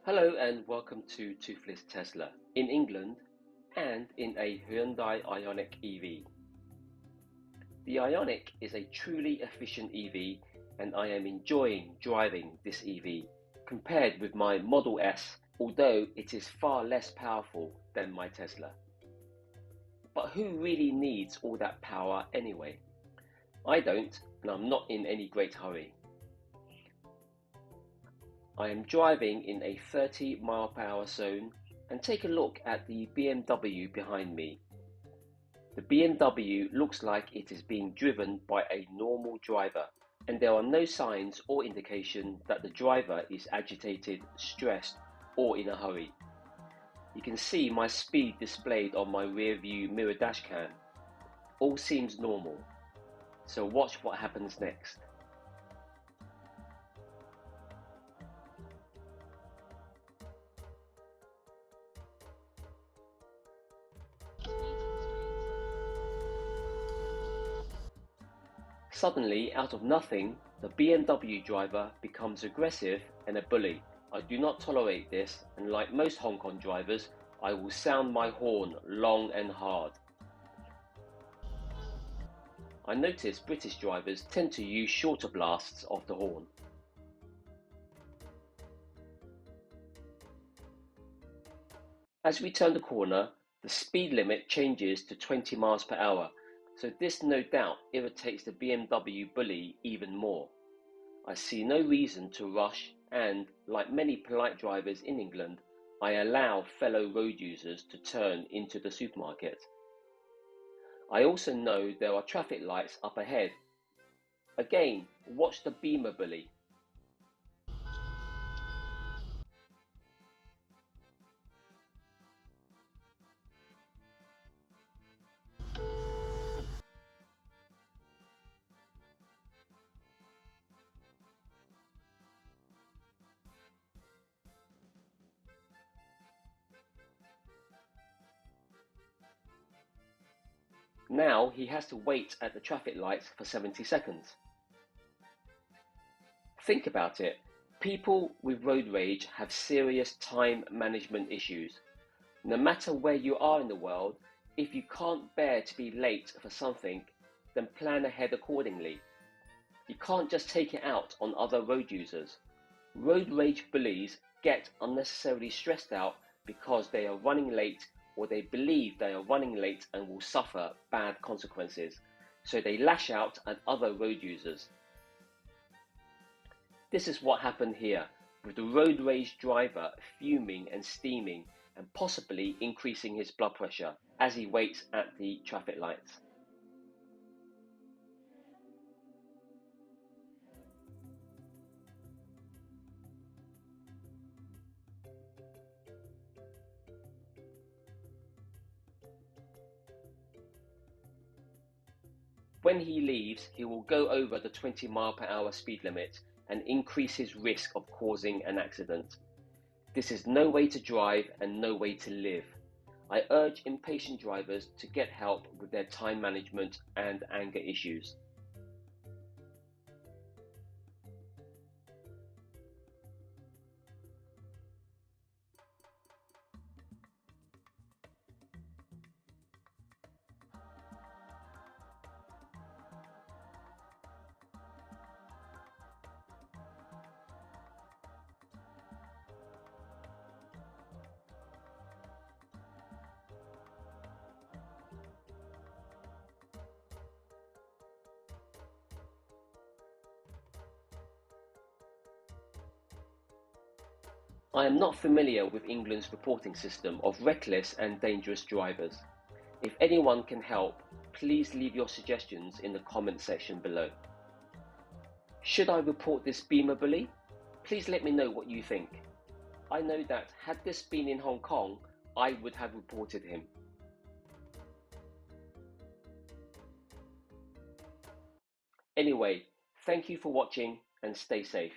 Hello and welcome to Toothless Tesla in England and in a Hyundai Ioniq EV. The Ioniq is a truly efficient EV and I am enjoying driving this EV compared with my Model S, although it is far less powerful than my Tesla. But who really needs all that power anyway? I don't, and I'm not in any great hurry. I am driving in a 30 mph zone and take a look at the BMW behind me. The BMW looks like it is being driven by a normal driver, and there are no signs or indication that the driver is agitated, stressed, or in a hurry. You can see my speed displayed on my rear view mirror dashcam. All seems normal. So watch what happens next. Suddenly, out of nothing, the BMW driver becomes aggressive and a bully. I do not tolerate this, and like most Hong Kong drivers, I will sound my horn long and hard. I notice British drivers tend to use shorter blasts of the horn. As we turn the corner, the speed limit changes to 20 miles per hour, so this no doubt irritates the BMW bully even more. I see no reason to rush and, like many polite drivers in England, I allow fellow road users to turn into the supermarket. I also know there are traffic lights up ahead. Again, watch the Beamer bully. Now he has to wait at the traffic lights for 70 seconds. Think about it. People with road rage have serious time management issues. No matter where you are in the world, if you can't bear to be late for something, then plan ahead accordingly. You can't just take it out on other road users. Road rage bullies get unnecessarily stressed out because they are running late or they believe they are running late and will suffer bad consequences, so they lash out at other road users. This is what happened here, with the road rage driver fuming and steaming and possibly increasing his blood pressure as he waits at the traffic lights. When he leaves, he will go over the 20 mph speed limit and increase his risk of causing an accident. This is no way to drive and no way to live. I urge impatient drivers to get help with their time management and anger issues. I am not familiar with England's reporting system of reckless and dangerous drivers. If anyone can help, please leave your suggestions in the comment section below. Should I report this Beamer bully? Please let me know what you think. I know that had this been in Hong Kong, I would have reported him. Anyway, thank you for watching and stay safe.